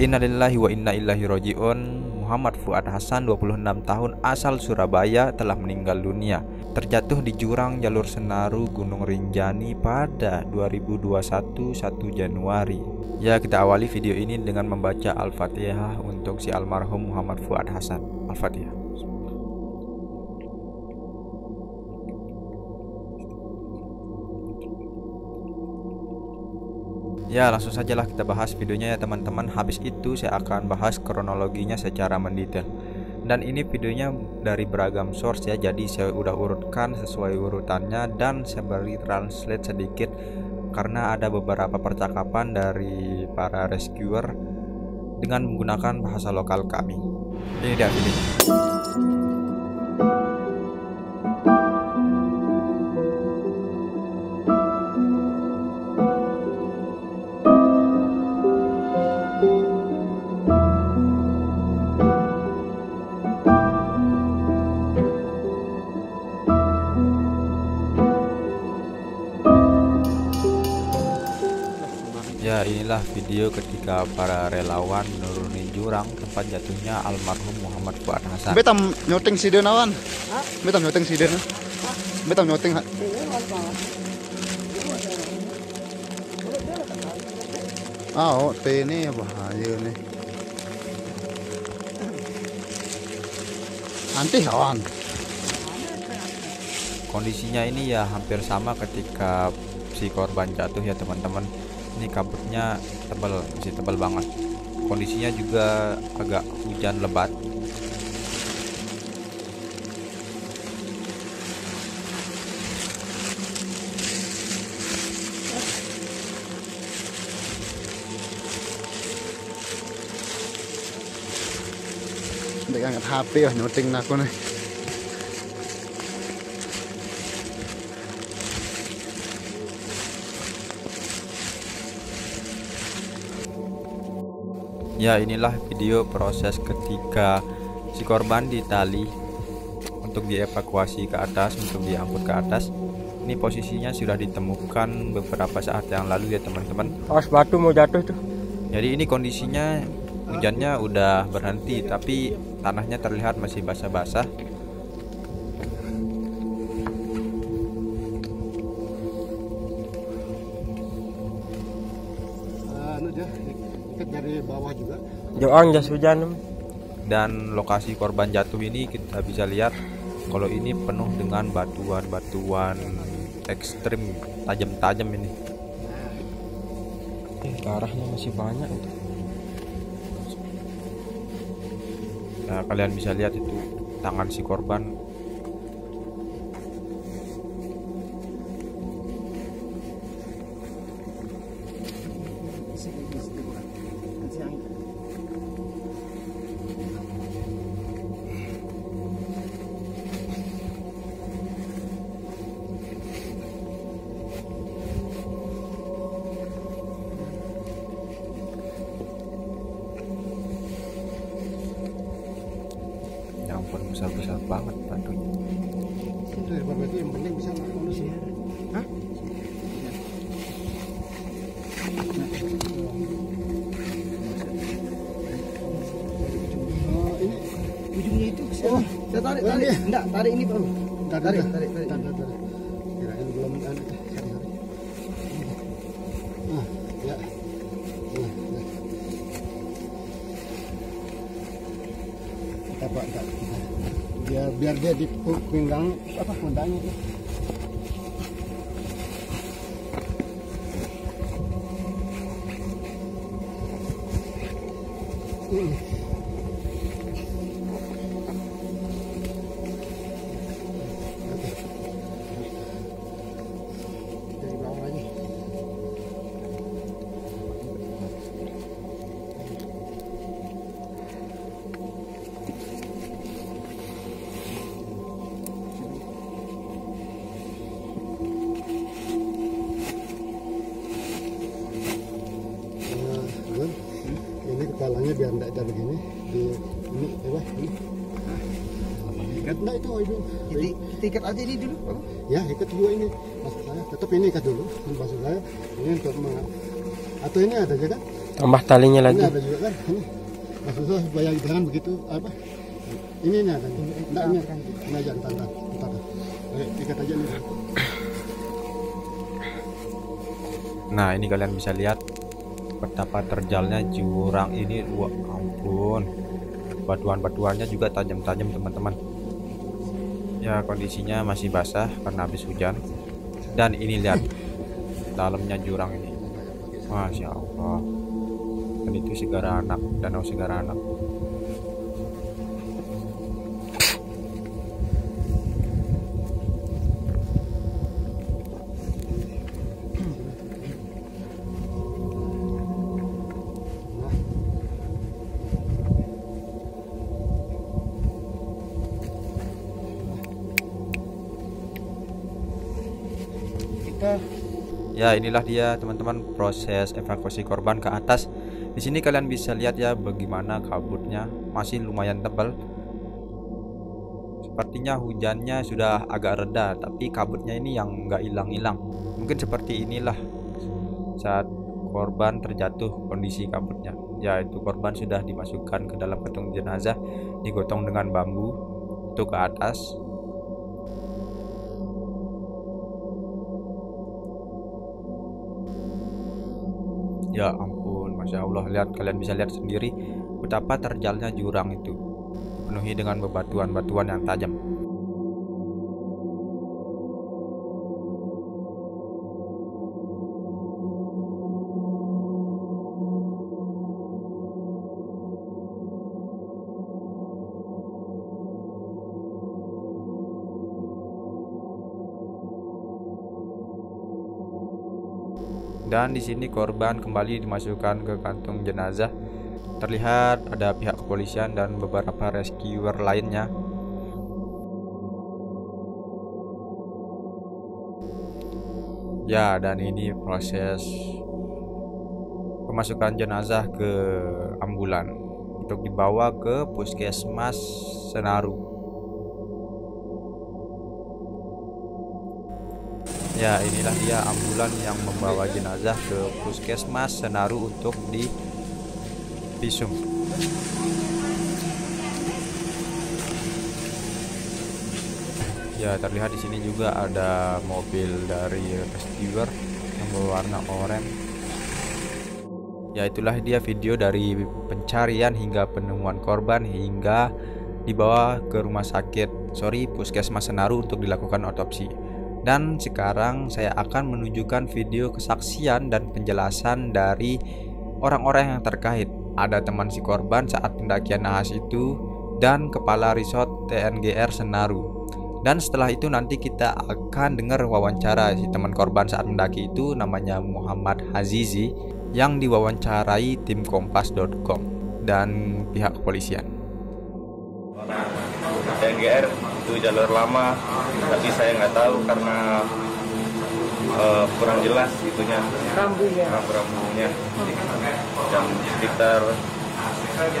Innalillahi wa inna ilaihi raji'un. Muhammad Fuad Hasan, 26 tahun, asal Surabaya, telah meninggal dunia terjatuh di jurang jalur Senaru Gunung Rinjani pada 2021 1 Januari. Ya, kita awali video ini dengan membaca Al-Fatihah untuk si almarhum Muhammad Fuad Hasan. Al-Fatihah. Ya, langsung sajalah kita bahas videonya ya teman-teman. Habis itu saya akan bahas kronologinya secara mendetail. Dan ini videonya dari beragam source ya, jadi saya udah urutkan sesuai urutannya dan saya beri translate sedikit karena ada beberapa percakapan dari para rescuer dengan menggunakan bahasa lokal kami. Ini dia videonya. Ya, inilah video ketika para relawan menuruni jurang tempat jatuhnya almarhum Muhammad Fuad Hasan. Betam nyoting si Denawan. Betam nyoting si Dena. Betam nyoting. Oh, ini bahaya nih. Nanti kawan. Kondisinya ini ya hampir sama ketika si korban jatuh ya teman-teman. Ini kabutnya tebal, masih tebal banget. Kondisinya juga agak hujan lebat. Dengan HP ya nyoting aku nih. Ya, inilah video proses ketika si korban ditali untuk dievakuasi ke atas, untuk diangkut ke atas. Ini posisinya sudah ditemukan beberapa saat yang lalu ya teman-teman. Awas batu mau jatuh tuh. Jadi ini kondisinya hujannya udah berhenti tapi tanahnya terlihat masih basah-basah. Dari bawah juga. Joang jas hujan. Dan lokasi korban jatuh ini kita bisa lihat kalau ini penuh dengan batuan-batuan ekstrim tajam-tajam ini. Darahnya masih banyak. Nah, kalian bisa lihat itu tangan si korban. Ya ampun, besar-besar banget batunya. Itu yang penting bisa manusia. Hah? Oh, ini ujungnya itu. Oh, saya tarik. Enggak, tarik ini baru. Tarik. Kirain belum ada. Ah, ya. Pak, biar dia di pinggang apa pundaknya itu. Dari bawah lagi. Ini kepalanya biar tidak ada begini di ini ini ikat enggak itu kita ikat aja ini dulu ya, ikat dua ini maksud saya tetap ini ikat dulu maksud saya ini untuk atau ini ada juga Tambah talinya Ini lagi. ada juga kan, ini. Maksudnya supaya jangan begitu apa? Ini nih ada. Enggak ini aja entar. Ikat aja nih. Nah, ini kalian bisa lihat betapa terjalnya jurang ini. Wah, ampun. Batuan-batuannya juga tajam-tajam, teman-teman. Ya, kondisinya masih basah karena habis hujan. Dan ini lihat dalamnya jurang ini. Masya Allah. Dan itu Segara Anak, Danau Segara Anak. Ya, inilah dia teman-teman proses evakuasi korban ke atas. Di sini kalian bisa lihat ya bagaimana kabutnya masih lumayan tebal. Sepertinya hujannya sudah agak reda, tapi kabutnya ini yang nggak hilang-hilang. Mungkin seperti inilah saat korban terjatuh kondisi kabutnya. Yaitu korban sudah dimasukkan ke dalam kantung jenazah, digotong dengan bambu itu ke atas. Ya ampun, Masya Allah. Lihat, kalian bisa lihat sendiri betapa terjalnya jurang itu, penuhi dengan bebatuan-batuan yang tajam. Dan di sini korban kembali dimasukkan ke kantung jenazah. Terlihat ada pihak kepolisian dan beberapa rescuer lainnya. Ya, dan ini proses pemasukan jenazah ke ambulan untuk dibawa ke Puskesmas Senaru. Ya, inilah dia ambulan yang membawa jenazah ke Puskesmas Senaru untuk divisum. Ya, terlihat di sini juga ada mobil dari rescuer yang berwarna oranye. Ya, itulah dia video dari pencarian hingga penemuan korban hingga dibawa ke rumah sakit, Puskesmas Senaru untuk dilakukan otopsi. Dan sekarang saya akan menunjukkan video kesaksian dan penjelasan dari orang-orang yang terkait. Ada teman si korban saat pendakian nahas itu dan kepala resort TNGR Senaru. Dan setelah itu nanti kita akan dengar wawancara si teman korban saat mendaki itu, namanya Muhammad Hazizi, yang diwawancarai tim kompas.com dan pihak kepolisian. TNGR itu jalur lama, tapi saya nggak tahu karena kurang jelas itunya, rambu-rambunya. Jam sekitar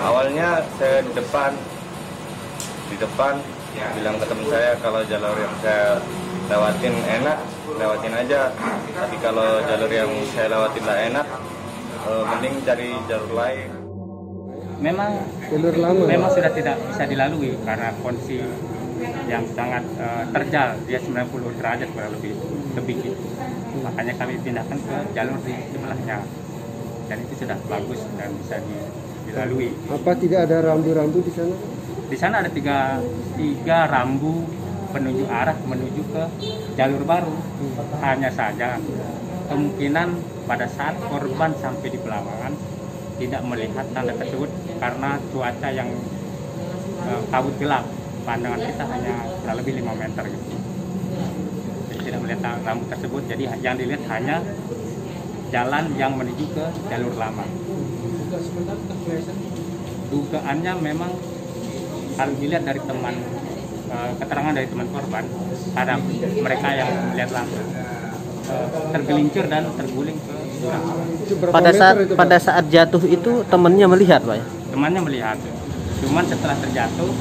awalnya saya di depan bilang ke teman saya kalau jalur yang saya lewatin enak, lewatin aja. Tapi kalau jalur yang saya lewatin nggak enak, mending cari jalur lain. Memang sudah tidak bisa dilalui karena kondisi yang sangat terjal, dia 90 derajat kurang lebih gitu. Makanya kami pindahkan ke jalur di sebelahnya, dan itu sudah bagus dan bisa dilalui. Apa tidak ada rambu-rambu di sana? Di sana ada tiga rambu penunjuk arah menuju ke jalur baru. Hanya saja kemungkinan pada saat korban sampai di Pelawangan tidak melihat tanda tersebut karena cuaca yang kabut gelap. Pandangan kita hanya kurang lebih 5 meter gitu. Jadi tidak melihat rambu tersebut, jadi yang dilihat hanya jalan yang menuju ke jalur lama. Dugaannya memang kalau dilihat dari keterangan dari teman korban, ada mereka yang melihat langsung tergelincir dan terguling ke jurang. Pada saat jatuh itu temannya melihat, Pak? Temannya melihat, cuman setelah terjatuh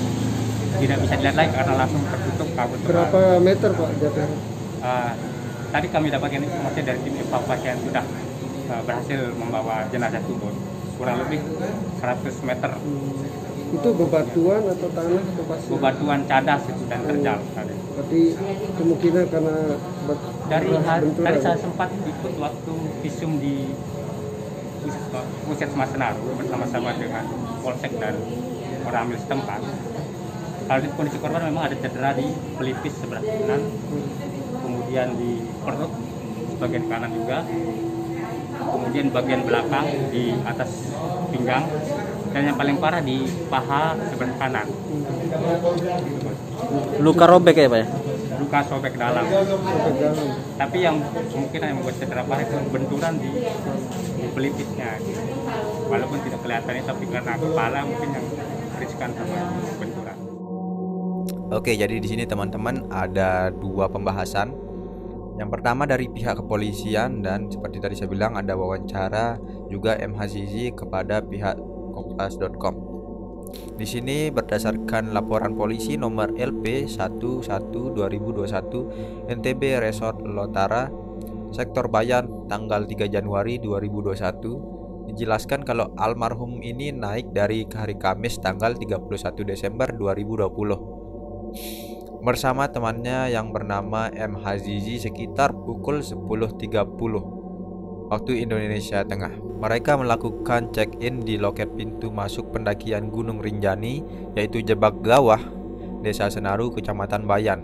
tidak bisa dilihat lagi karena langsung tertutup kabut. Berapa meter Pak jatuh? Tadi kami dapatkan informasi dari tim evakuasi yang sudah berhasil membawa jenazah turun kurang lebih 100 meter. Itu bebatuan atau tanah atau pasir? Bebatuan cadas itu dan terjal tadi. Berarti kemungkinan karena Dari saya sempat ikut waktu visum di Puskesmas Senaru bersama-sama dengan Polsek dan orang ambil setempat. Kalau di kondisi korban memang ada cedera di pelipis sebelah kanan, kemudian di perut bagian kanan juga, kemudian bagian belakang di atas pinggang, dan yang paling parah di paha sebelah kanan. Luka robek ya Pak ya? Luka sobek dalam. Tapi yang kemungkinan yang membuat cedera parah itu benturan di pelipisnya. Walaupun tidak kelihatan tapi karena kepala mungkin yang riskan sama benturan. Oke, jadi di sini teman-teman ada dua pembahasan. Yang pertama dari pihak kepolisian, dan seperti tadi saya bilang ada wawancara juga M. Hazizi kepada pihak Kompas.com. Di sini berdasarkan laporan polisi nomor LP 11/2021 NTB Resort Lotara Sektor Bayan tanggal 3 Januari 2021 dijelaskan kalau almarhum ini naik dari hari Kamis tanggal 31 Desember 2020 bersama temannya yang bernama M. Hazizi sekitar pukul 10.30 waktu Indonesia Tengah. Mereka melakukan check-in di loket pintu masuk pendakian Gunung Rinjani, yaitu Jebak Gawah, Desa Senaru, Kecamatan Bayan.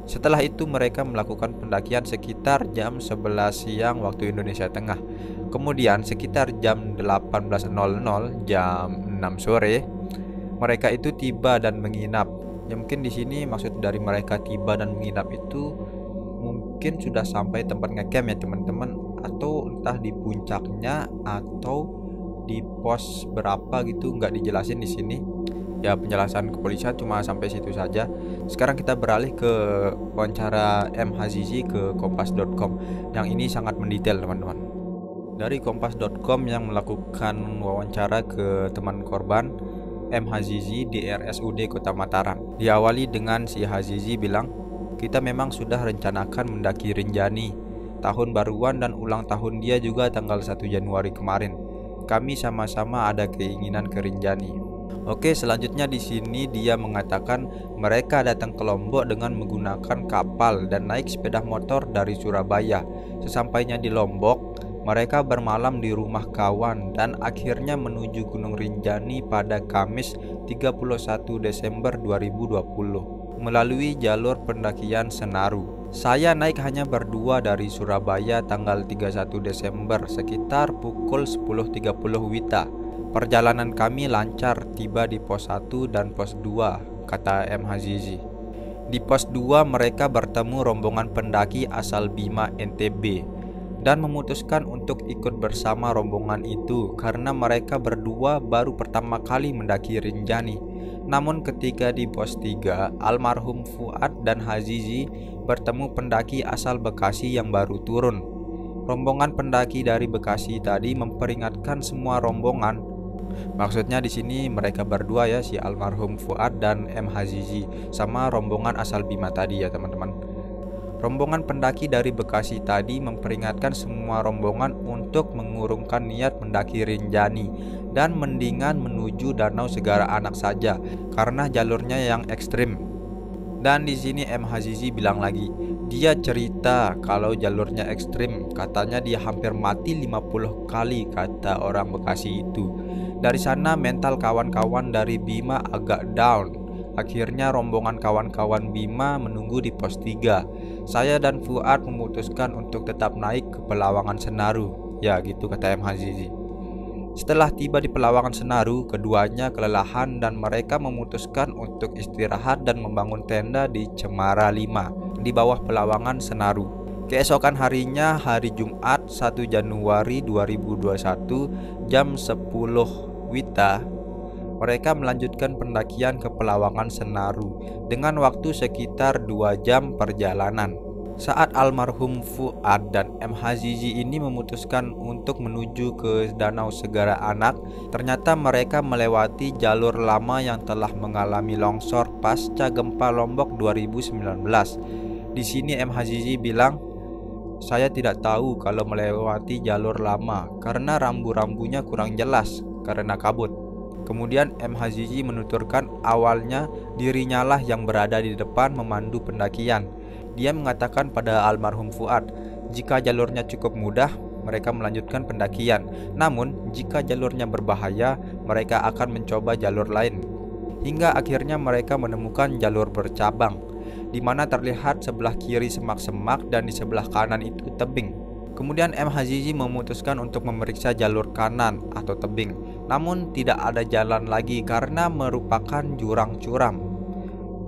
Setelah itu mereka melakukan pendakian sekitar jam 11 siang waktu Indonesia Tengah. Kemudian sekitar jam 18.00 jam 6 sore mereka itu tiba dan menginap. Ya mungkin di sini maksud dari mereka tiba dan menginap itu mungkin sudah sampai tempat ngecamp ya teman-teman, atau entah di puncaknya atau di pos berapa gitu, nggak dijelasin di sini. Ya penjelasan kepolisian cuma sampai situ saja. Sekarang kita beralih ke wawancara M. Hazizi ke Kompas.com yang ini sangat mendetail teman-teman. Dari Kompas.com yang melakukan wawancara ke teman korban M. Hazizi di RSUD Kota Mataram. Diawali dengan si Hazizi bilang, kita memang sudah rencanakan mendaki Rinjani. Tahun baruan dan ulang tahun dia juga tanggal 1 Januari kemarin. Kami sama-sama ada keinginan ke Rinjani. Oke, selanjutnya di sini dia mengatakan mereka datang ke Lombok dengan menggunakan kapal dan naik sepeda motor dari Surabaya. Sesampainya di Lombok, mereka bermalam di rumah kawan dan akhirnya menuju Gunung Rinjani pada Kamis 31 Desember 2020 melalui jalur pendakian Senaru. Saya naik hanya berdua dari Surabaya tanggal 31 Desember sekitar pukul 10.30 WITA. Perjalanan kami lancar, tiba di pos 1 dan pos 2, kata M. Hazizi. Di pos 2 mereka bertemu rombongan pendaki asal Bima NTB dan memutuskan untuk ikut bersama rombongan itu karena mereka berdua baru pertama kali mendaki Rinjani. Namun ketika di pos 3, almarhum Fuad dan Hazizi bertemu pendaki asal Bekasi yang baru turun. Rombongan pendaki dari Bekasi tadi memperingatkan semua rombongan. Maksudnya di sini mereka berdua ya, si almarhum Fuad dan M. Hazizi sama rombongan asal Bima tadi ya teman-teman. Rombongan pendaki dari Bekasi tadi memperingatkan semua rombongan untuk mengurungkan niat mendaki Rinjani dan mendingan menuju Danau Segara Anak saja karena jalurnya yang ekstrim. Dan di sini M. Hazizi bilang lagi, dia cerita kalau jalurnya ekstrim, katanya dia hampir mati 50 kali kata orang Bekasi itu. Dari sana mental kawan-kawan dari Bima agak down. Akhirnya rombongan kawan-kawan Bima menunggu di pos 3. Saya dan Fuad memutuskan untuk tetap naik ke Pelawangan Senaru. Ya gitu kata M. Hazizi. Setelah tiba di Pelawangan Senaru, keduanya kelelahan dan mereka memutuskan untuk istirahat dan membangun tenda di Cemara 5 di bawah Pelawangan Senaru. Keesokan harinya, hari Jumat 1 Januari 2021 jam 10 WITA, mereka melanjutkan pendakian ke Pelawangan Senaru dengan waktu sekitar 2 jam perjalanan. Saat almarhum Fuad dan M. Hazizi ini memutuskan untuk menuju ke Danau Segara Anak, ternyata mereka melewati jalur lama yang telah mengalami longsor pasca gempa Lombok 2019. Di sini M. Hazizi bilang, Saya tidak tahu kalau melewati jalur lama karena rambu-rambunya kurang jelas karena kabut. Kemudian M. Hazizi menuturkan awalnya dirinya lah yang berada di depan memandu pendakian. Dia mengatakan pada almarhum Fuad, jika jalurnya cukup mudah, mereka melanjutkan pendakian. Namun, jika jalurnya berbahaya, mereka akan mencoba jalur lain. Hingga akhirnya mereka menemukan jalur bercabang, di mana terlihat sebelah kiri semak-semak dan di sebelah kanan itu tebing. Kemudian M. Hazizi memutuskan untuk memeriksa jalur kanan atau tebing, namun tidak ada jalan lagi karena merupakan jurang curam.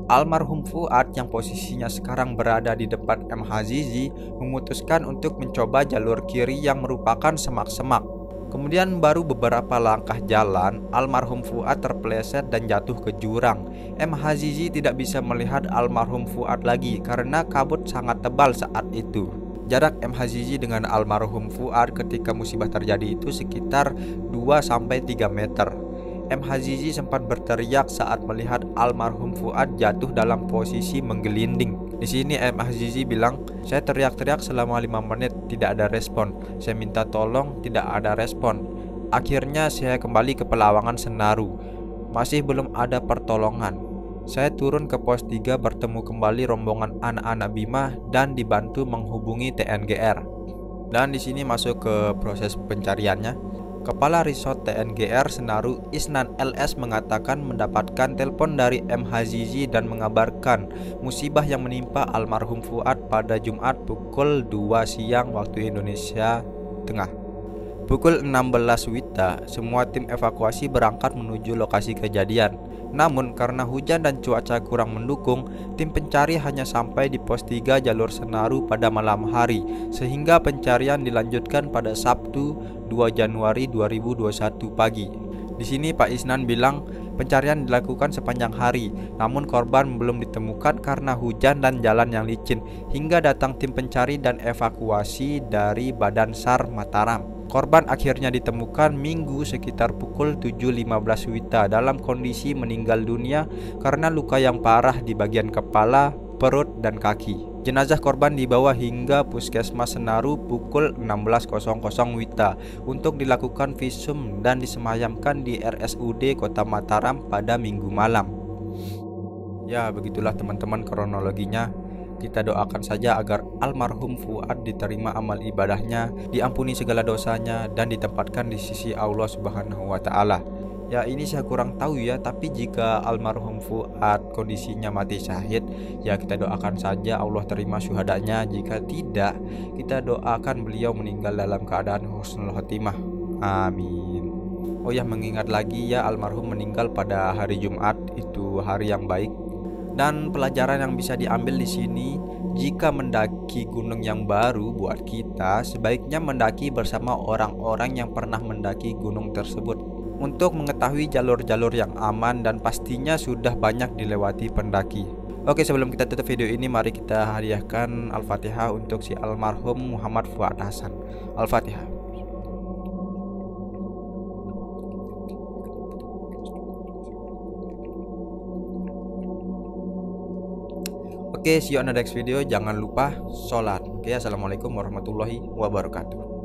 Almarhum Fuad yang posisinya sekarang berada di depan M. Hazizi memutuskan untuk mencoba jalur kiri yang merupakan semak-semak. Kemudian baru beberapa langkah jalan, almarhum Fuad terpeleset dan jatuh ke jurang. M. Hazizi tidak bisa melihat almarhum Fuad lagi karena kabut sangat tebal saat itu. Jarak M. Hazizi dengan almarhum Fuad ketika musibah terjadi itu sekitar 2-3 meter. M. Hazizi sempat berteriak saat melihat almarhum Fuad jatuh dalam posisi menggelinding. Di sini M. Hazizi bilang, "Saya teriak-teriak selama 5 menit, tidak ada respon. Saya minta tolong, tidak ada respon. Akhirnya saya kembali ke Pelawangan Senaru. Masih belum ada pertolongan. Saya turun ke pos 3 bertemu kembali rombongan anak-anak Bima dan dibantu menghubungi TNGR." Dan di sini masuk ke proses pencariannya. Kepala Resort TNGR Senaru Isnan LS mengatakan mendapatkan telepon dari M. Hazizi dan mengabarkan musibah yang menimpa almarhum Fuad pada Jumat pukul 2 siang waktu Indonesia Tengah. Pukul 16 WITA, semua tim evakuasi berangkat menuju lokasi kejadian. Namun karena hujan dan cuaca kurang mendukung, tim pencari hanya sampai di pos 3 jalur Senaru pada malam hari, sehingga pencarian dilanjutkan pada Sabtu 2 Januari 2021 pagi. Di sini Pak Isnan bilang pencarian dilakukan sepanjang hari, namun korban belum ditemukan karena hujan dan jalan yang licin, hingga datang tim pencari dan evakuasi dari Badan SAR Mataram. Korban akhirnya ditemukan Minggu sekitar pukul 7.15 WITA dalam kondisi meninggal dunia karena luka yang parah di bagian kepala, perut, dan kaki. Jenazah korban dibawa hingga Puskesmas Senaru pukul 16.00 WITA untuk dilakukan visum dan disemayamkan di RSUD Kota Mataram pada Minggu malam. Ya, begitulah teman-teman kronologinya. Kita doakan saja agar almarhum Fuad diterima amal ibadahnya, diampuni segala dosanya, dan ditempatkan di sisi Allah Subhanahu wa Ta'ala. Ya, ini saya kurang tahu ya, tapi jika almarhum Fuad kondisinya mati syahid, ya kita doakan saja Allah terima syuhadanya. Jika tidak, kita doakan beliau meninggal dalam keadaan husnul khotimah. Amin. Oh ya, mengingat lagi ya, almarhum meninggal pada hari Jumat, itu hari yang baik. Dan pelajaran yang bisa diambil di sini, jika mendaki gunung yang baru buat kita, sebaiknya mendaki bersama orang-orang yang pernah mendaki gunung tersebut untuk mengetahui jalur-jalur yang aman dan pastinya sudah banyak dilewati pendaki. Oke, sebelum kita tutup video ini, mari kita hadiahkan Al-Fatihah untuk si almarhum Muhammad Fuad Hasan. Al-Fatihah. Oke, see you on the next video. Jangan lupa sholat. Oke, assalamualaikum warahmatullahi wabarakatuh.